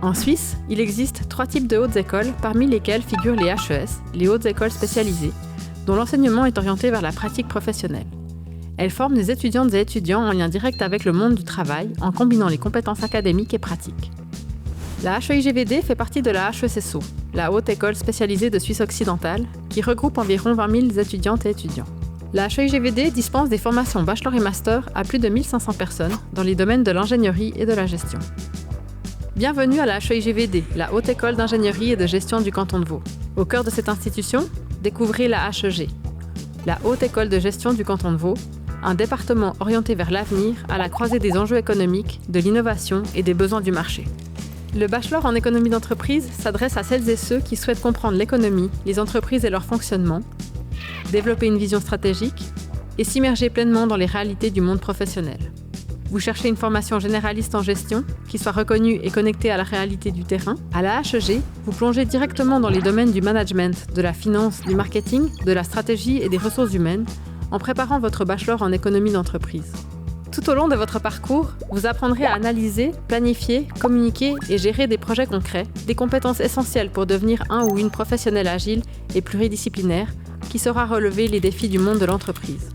En Suisse, il existe 3 types de hautes écoles, parmi lesquelles figurent les HES, les hautes écoles spécialisées, dont l'enseignement est orienté vers la pratique professionnelle. Elles forment des étudiantes et étudiants en lien direct avec le monde du travail, en combinant les compétences académiques et pratiques. La HEIGVD fait partie de la HECSO, la haute école spécialisée de Suisse occidentale, qui regroupe environ 20 000 étudiantes et étudiants. La HEIGVD dispense des formations bachelor et master à plus de 1500 personnes dans les domaines de l'ingénierie et de la gestion. Bienvenue à la HEIGVD, la haute école d'ingénierie et de gestion du canton de Vaud. Au cœur de cette institution, découvrez la HEG, la haute école de gestion du canton de Vaud, un département orienté vers l'avenir à la croisée des enjeux économiques, de l'innovation et des besoins du marché. Le bachelor en économie d'entreprise s'adresse à celles et ceux qui souhaitent comprendre l'économie, les entreprises et leur fonctionnement, développer une vision stratégique et s'immerger pleinement dans les réalités du monde professionnel. Vous cherchez une formation généraliste en gestion qui soit reconnue et connectée à la réalité du terrain? À la HEG, vous plongez directement dans les domaines du management, de la finance, du marketing, de la stratégie et des ressources humaines en préparant votre bachelor en économie d'entreprise. Tout au long de votre parcours, vous apprendrez à analyser, planifier, communiquer et gérer des projets concrets, des compétences essentielles pour devenir un ou une professionnelle agile et pluridisciplinaire qui saura relever les défis du monde de l'entreprise.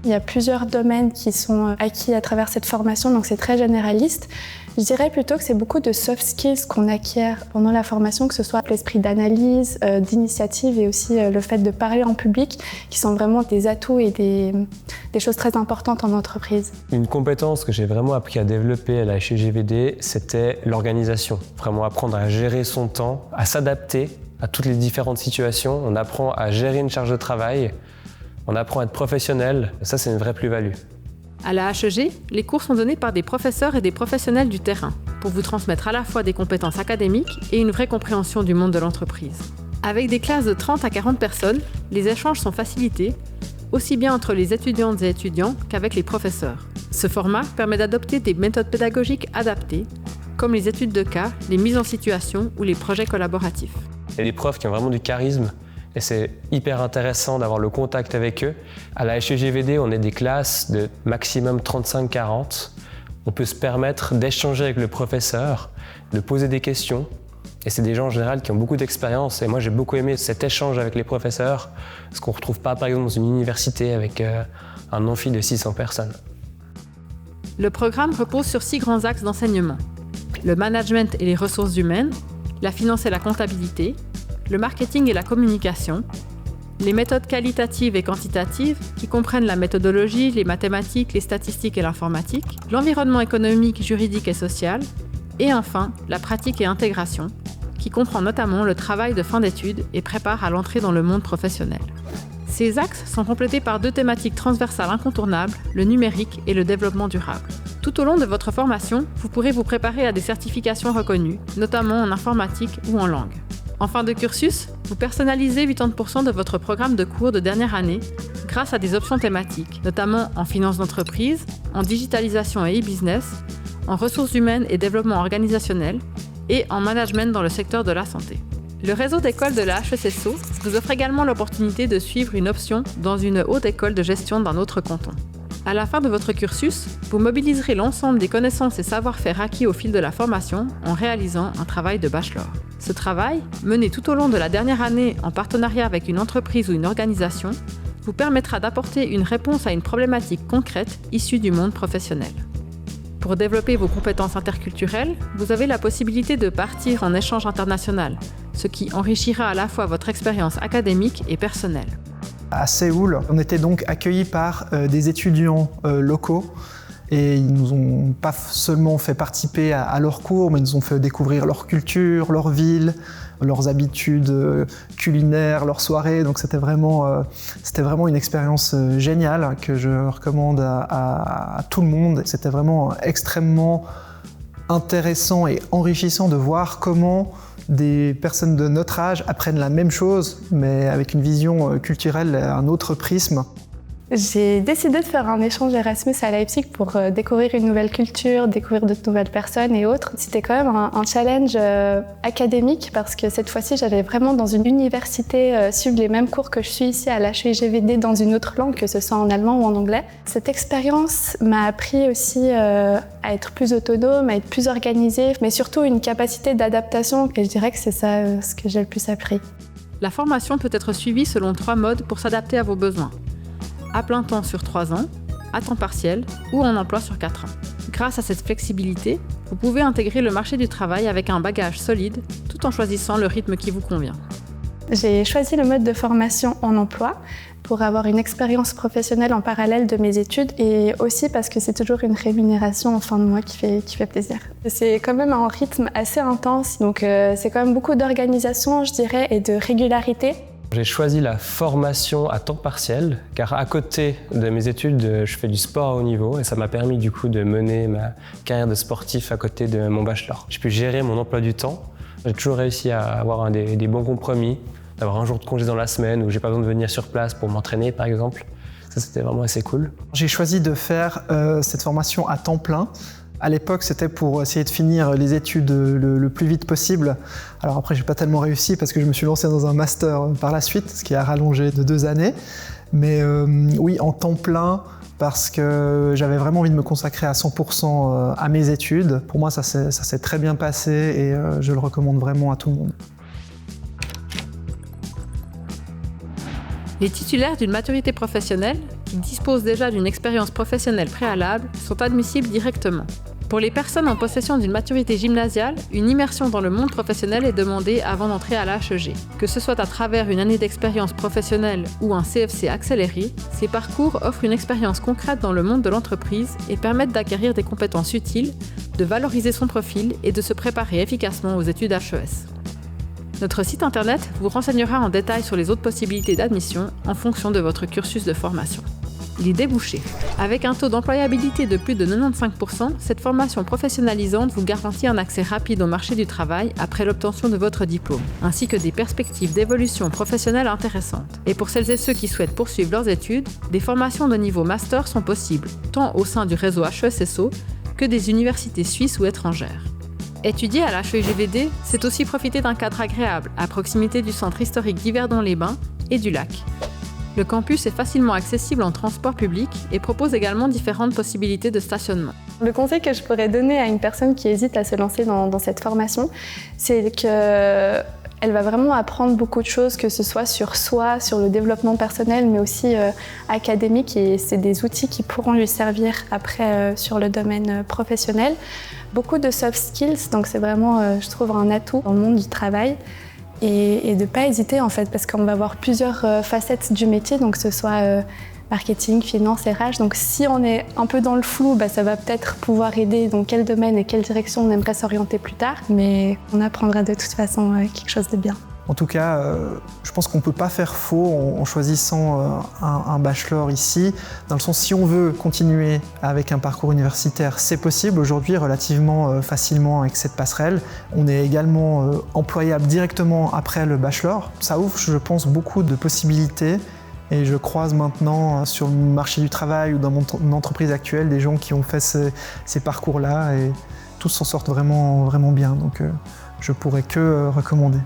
Il y a plusieurs domaines qui sont acquis à travers cette formation, donc c'est très généraliste. Je dirais plutôt que c'est beaucoup de soft skills qu'on acquiert pendant la formation, que ce soit l'esprit d'analyse, d'initiative et aussi le fait de parler en public, qui sont vraiment des atouts et des choses très importantes en entreprise. Une compétence que j'ai vraiment appris à développer à la HEGVD, c'était l'organisation. Vraiment apprendre à gérer son temps, à s'adapter à toutes les différentes situations. On apprend à gérer une charge de travail, on apprend à être professionnel. Ça, c'est une vraie plus-value. À la HEG, les cours sont donnés par des professeurs et des professionnels du terrain pour vous transmettre à la fois des compétences académiques et une vraie compréhension du monde de l'entreprise. Avec des classes de 30 à 40 personnes, les échanges sont facilités, aussi bien entre les étudiantes et étudiants qu'avec les professeurs. Ce format permet d'adopter des méthodes pédagogiques adaptées, comme les études de cas, les mises en situation ou les projets collaboratifs. Il y a des profs qui ont vraiment du charisme. Et c'est hyper intéressant d'avoir le contact avec eux. À la HEGVD, on est des classes de maximum 35-40. On peut se permettre d'échanger avec le professeur, de poser des questions. Et c'est des gens en général qui ont beaucoup d'expérience. Et moi, j'ai beaucoup aimé cet échange avec les professeurs, ce qu'on ne retrouve pas par exemple dans une université avec un amphi de 600 personnes. Le programme repose sur 6 grands axes d'enseignement. Le management et les ressources humaines, la finance et la comptabilité, le marketing et la communication, les méthodes qualitatives et quantitatives qui comprennent la méthodologie, les mathématiques, les statistiques et l'informatique, l'environnement économique, juridique et social, et enfin la pratique et intégration, qui comprend notamment le travail de fin d'études et prépare à l'entrée dans le monde professionnel. Ces axes sont complétés par 2 thématiques transversales incontournables, le numérique et le développement durable. Tout au long de votre formation, vous pourrez vous préparer à des certifications reconnues, notamment en informatique ou en langue. En fin de cursus, vous personnalisez 80% de votre programme de cours de dernière année grâce à des options thématiques, notamment en finance d'entreprise, en digitalisation et e-business, en ressources humaines et développement organisationnel et en management dans le secteur de la santé. Le réseau d'écoles de la HECSO vous offre également l'opportunité de suivre une option dans une haute école de gestion d'un autre canton. À la fin de votre cursus, vous mobiliserez l'ensemble des connaissances et savoir-faire acquis au fil de la formation en réalisant un travail de bachelor. Ce travail, mené tout au long de la dernière année en partenariat avec une entreprise ou une organisation, vous permettra d'apporter une réponse à une problématique concrète issue du monde professionnel. Pour développer vos compétences interculturelles, vous avez la possibilité de partir en échange international, ce qui enrichira à la fois votre expérience académique et personnelle. À Séoul, on était donc accueillis par des étudiants locaux et ils nous ont pas seulement fait participer à leurs cours, mais ils nous ont fait découvrir leur culture, leur ville, leurs habitudes culinaires, leurs soirées. Donc c'était vraiment une expérience géniale que je recommande à tout le monde. C'était vraiment extrêmement intéressant et enrichissant de voir comment des personnes de notre âge apprennent la même chose, mais avec une vision culturelle, un autre prisme. J'ai décidé de faire un échange Erasmus à Leipzig pour découvrir une nouvelle culture, découvrir de nouvelles personnes et autres. C'était quand même un challenge académique parce que cette fois-ci, j'allais vraiment dans une université suivre les mêmes cours que je suis ici à l'HEIGVD dans une autre langue, que ce soit en allemand ou en anglais. Cette expérience m'a appris aussi à être plus autonome, à être plus organisée, mais surtout une capacité d'adaptation. Et je dirais que c'est ça ce que j'ai le plus appris. La formation peut être suivie selon 3 modes pour s'adapter à vos besoins. À plein temps sur 3 ans, à temps partiel ou en emploi sur 4 ans. Grâce à cette flexibilité, vous pouvez intégrer le marché du travail avec un bagage solide tout en choisissant le rythme qui vous convient. J'ai choisi le mode de formation en emploi pour avoir une expérience professionnelle en parallèle de mes études et aussi parce que c'est toujours une rémunération en fin de mois qui fait plaisir. C'est quand même un rythme assez intense, donc c'est quand même beaucoup d'organisation, je dirais, et de régularité. J'ai choisi la formation à temps partiel car à côté de mes études, je fais du sport à haut niveau et ça m'a permis du coup de mener ma carrière de sportif à côté de mon bachelor. J'ai pu gérer mon emploi du temps. J'ai toujours réussi à avoir des bons compromis, d'avoir un jour de congé dans la semaine où j'ai pas besoin de venir sur place pour m'entraîner par exemple. Ça c'était vraiment assez cool. J'ai choisi de faire cette formation à temps plein. À l'époque, c'était pour essayer de finir les études le plus vite possible. Alors après, j'ai pas tellement réussi parce que je me suis lancé dans un master par la suite, ce qui a rallongé de 2 années. Mais oui, en temps plein, parce que j'avais vraiment envie de me consacrer à 100% à mes études. Pour moi, ça s'est très bien passé et je le recommande vraiment à tout le monde. Les titulaires d'une maturité professionnelle, qui disposent déjà d'une expérience professionnelle préalable, sont admissibles directement. Pour les personnes en possession d'une maturité gymnasiale, une immersion dans le monde professionnel est demandée avant d'entrer à la HEG. Que ce soit à travers une année d'expérience professionnelle ou un CFC accéléré, ces parcours offrent une expérience concrète dans le monde de l'entreprise et permettent d'acquérir des compétences utiles, de valoriser son profil et de se préparer efficacement aux études HES. Notre site internet vous renseignera en détail sur les autres possibilités d'admission en fonction de votre cursus de formation. Les débouchés. Avec un taux d'employabilité de plus de 95%, cette formation professionnalisante vous garantit un accès rapide au marché du travail après l'obtention de votre diplôme, ainsi que des perspectives d'évolution professionnelle intéressantes. Et pour celles et ceux qui souhaitent poursuivre leurs études, des formations de niveau master sont possibles, tant au sein du réseau HESSO que des universités suisses ou étrangères. Étudier à l'HEIGVD, c'est aussi profiter d'un cadre agréable, à proximité du centre historique d'Yverdon-les-Bains et du lac. Le campus est facilement accessible en transport public et propose également différentes possibilités de stationnement. Le conseil que je pourrais donner à une personne qui hésite à se lancer dans cette formation, c'est qu'elle va vraiment apprendre beaucoup de choses, que ce soit sur soi, sur le développement personnel, mais aussi académique. Et c'est des outils qui pourront lui servir après sur le domaine professionnel. Beaucoup de soft skills, donc c'est vraiment, je trouve, un atout dans le monde du travail. Et de ne pas hésiter en fait, parce qu'on va voir plusieurs facettes du métier, donc que ce soit marketing, finance, RH. Donc si on est un peu dans le flou, ça va peut-être pouvoir aider dans quel domaine et quelle direction on aimerait s'orienter plus tard, mais on apprendra de toute façon quelque chose de bien. En tout cas, je pense qu'on ne peut pas faire faux en choisissant un bachelor ici. Dans le sens, si on veut continuer avec un parcours universitaire, c'est possible aujourd'hui relativement facilement avec cette passerelle. On est également employable directement après le bachelor. Ça ouvre, je pense, beaucoup de possibilités. Et je croise maintenant sur le marché du travail ou dans mon entreprise actuelle des gens qui ont fait ces parcours-là et tous s'en sortent vraiment, vraiment bien. Donc je pourrais que recommander.